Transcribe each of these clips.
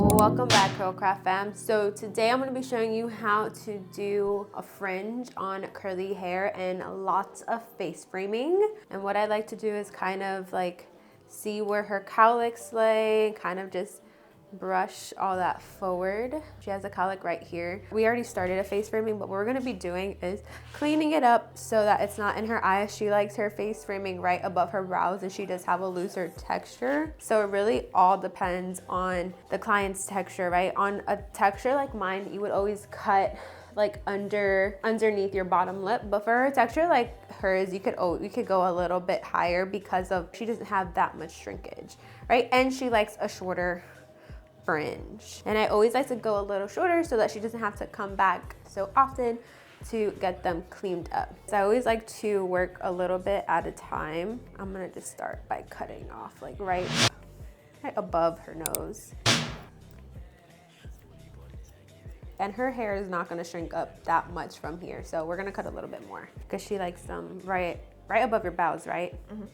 Welcome back, Curlcraft fam. So today I'm going to be showing you how to do a fringe on curly hair and lots of face framing. And what I like to do is kind of like see where her cowlicks lay, kind of just brush all that forward. She has a cowlick right here. We already started a face framing, but what we're going to be doing is cleaning it up so that it's not in her eyes. She likes her face framing right above her brows, and she does have a looser texture. So it really all depends on the client's texture, right? On a texture like mine, you would always cut like underneath your bottom lip, but for her texture like hers, you could go a little bit higher because of she doesn't have that much shrinkage, right? And she likes a shorter fringe, and I always like to go a little shorter so that she doesn't have to come back so often to get them cleaned up. So I always like to work a little bit at a time. I'm gonna just start by cutting off like right above her nose. And her hair is not gonna shrink up that much from here, so we're gonna cut a little bit more because she likes them right above your brows, right? Mm-hmm.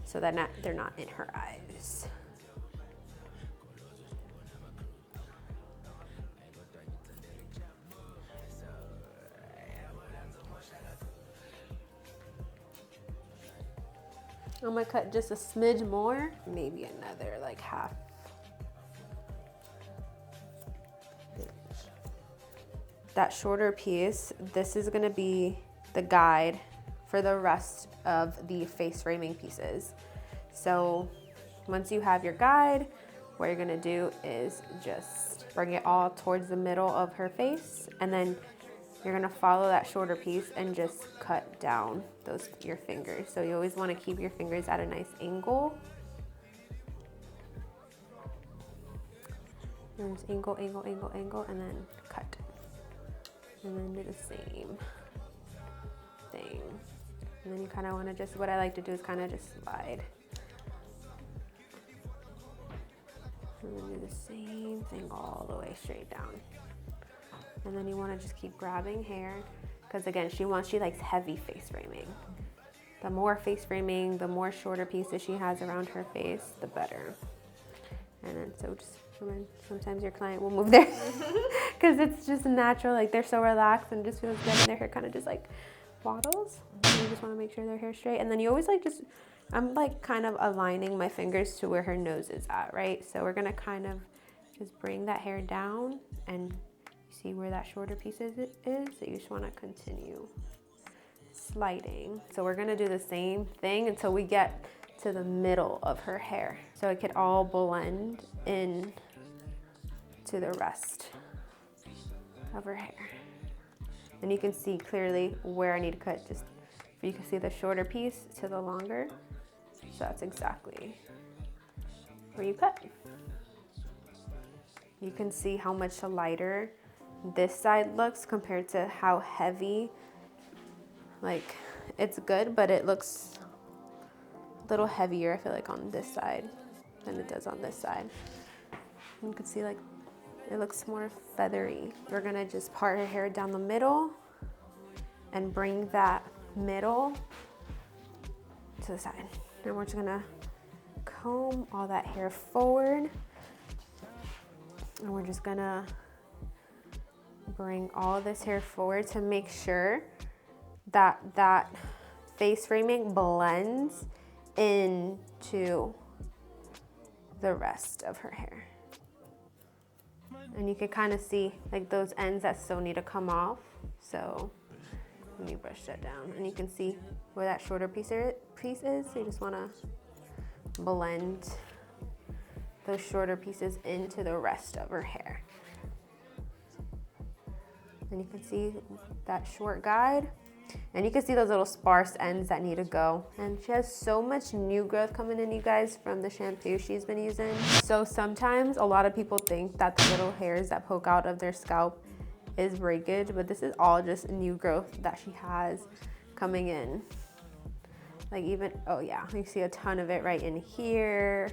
So that they're not in her eyes. I'm gonna cut just a smidge more, maybe another like half inch. That shorter piece, this is gonna be the guide for the rest of the face framing pieces. So once you have your guide, what you're gonna do is just bring it all towards the middle of her face, and then you're gonna follow that shorter piece and just cut down your fingers. So you always wanna keep your fingers at a nice angle. And just angle, and then cut. And then do the same thing. And then you kinda wanna just, what I like to do is kinda just slide. And then do the same thing all the way straight down. And then you want to just keep grabbing hair, because again, she likes heavy face framing. The more face framing, the more shorter pieces she has around her face, the better. And then so just sometimes your client will move there because it's just natural, like they're so relaxed and it just feels good, and their hair kind of just like waddles. And you just want to make sure their hair's straight. And then you always like I'm like kind of aligning my fingers to where her nose is at, right? So we're gonna kind of just bring that hair down, and see where that shorter piece is, so you just want to continue sliding. So we're gonna do the same thing until we get to the middle of her hair, so it could all blend in to the rest of her hair. And you can see clearly where I need to cut, just you can see the shorter piece to the longer. So that's exactly where you cut. You can see how much lighter this side looks compared to how heavy. Like, it's good, but it looks a little heavier, I feel like, on this side than it does on this side. You can see like it looks more feathery. We're gonna just part her hair down the middle and bring that middle to the side. And we're just gonna comb all that hair forward, and we're just gonna bring all this hair forward to make sure that that face framing blends into the rest of her hair. And you can kind of see like those ends that still need to come off. So let me brush that down, and you can see where that shorter piece is. So you just want to blend those shorter pieces into the rest of her hair. And you can see that short guide, and you can see those little sparse ends that need to go. And she has so much new growth coming in, you guys, from the shampoo she's been using. So sometimes a lot of people think that the little hairs that poke out of their scalp is breakage, but this is all just new growth that she has coming in. Like even, oh yeah, you see a ton of it right in here.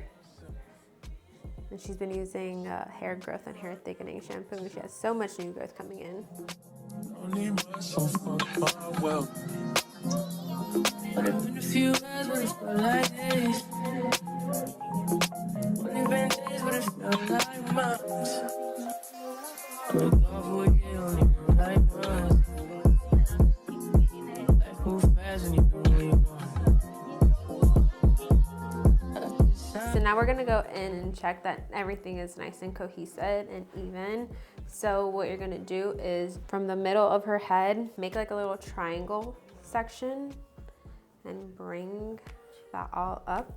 And she's been using hair growth and hair thickening shampoo, and she has so much new growth coming in. So now we're gonna go in and check that everything is nice and cohesive and even. So what you're gonna do is from the middle of her head, make like a little triangle section and bring that all up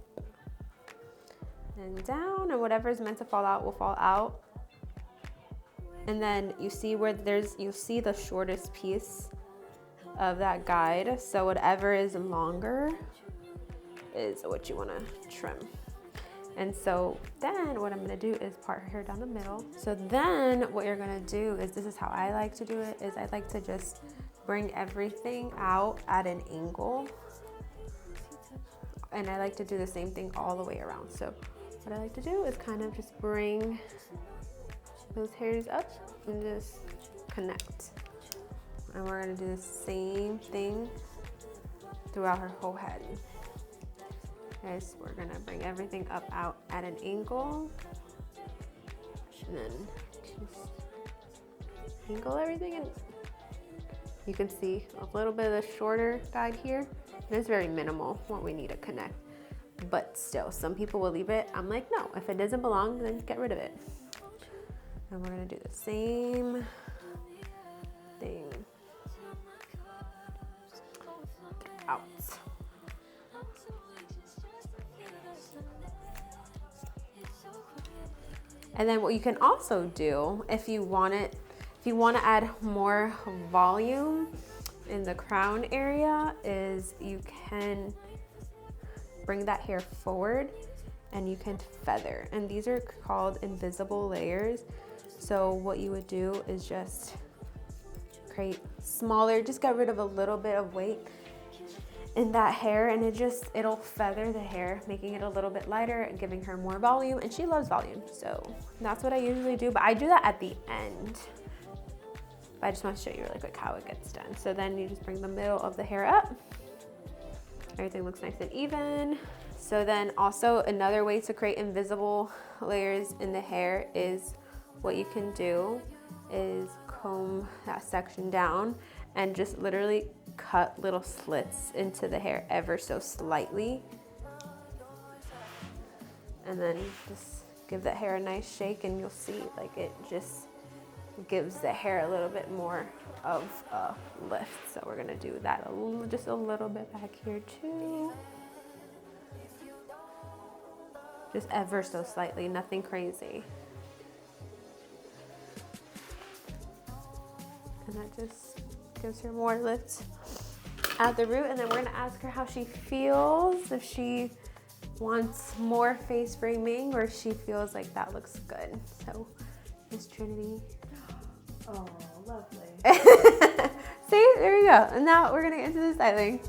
and down, and whatever is meant to fall out will fall out. And then you see where you'll see the shortest piece of that guide. So whatever is longer is what you wanna trim. And so then what I'm gonna do is part her hair down the middle. So then what you're gonna do is, this is how I like to do it, is I like to just bring everything out at an angle. And I like to do the same thing all the way around. So what I like to do is kind of just bring those hairs up and just connect. And we're gonna do the same thing throughout her whole head. Guys, we're gonna bring everything up out at an angle, and then just angle everything, and you can see a little bit of the shorter guide here. And it's very minimal what we need to connect, but still, some people will leave it. I'm like, no, if it doesn't belong, then get rid of it. And we're gonna do the same thing out. And then what you can also do, if you want to add more volume in the crown area, is you can bring that hair forward and you can feather. And these are called invisible layers. So what you would do is just create smaller, just get rid of a little bit of weight in that hair, and it'll feather the hair, making it a little bit lighter and giving her more volume. And she loves volume, so that's what I usually do, but I do that at the end. But I just want to show you really quick how it gets done. So then you just bring the middle of the hair up. Everything looks nice and even. So then also another way to create invisible layers in the hair is, what you can do is comb that section down and just literally cut little slits into the hair ever so slightly. And then just give that hair a nice shake, and you'll see like it just gives the hair a little bit more of a lift. So we're gonna do that just a little bit back here too. Just ever so slightly, nothing crazy. And that just gives her more lift at the root. And then we're gonna ask her how she feels, if she wants more face framing or if she feels like that looks good. So Miss Trinity. Oh, lovely. See, there you go. And now we're gonna get into the styling.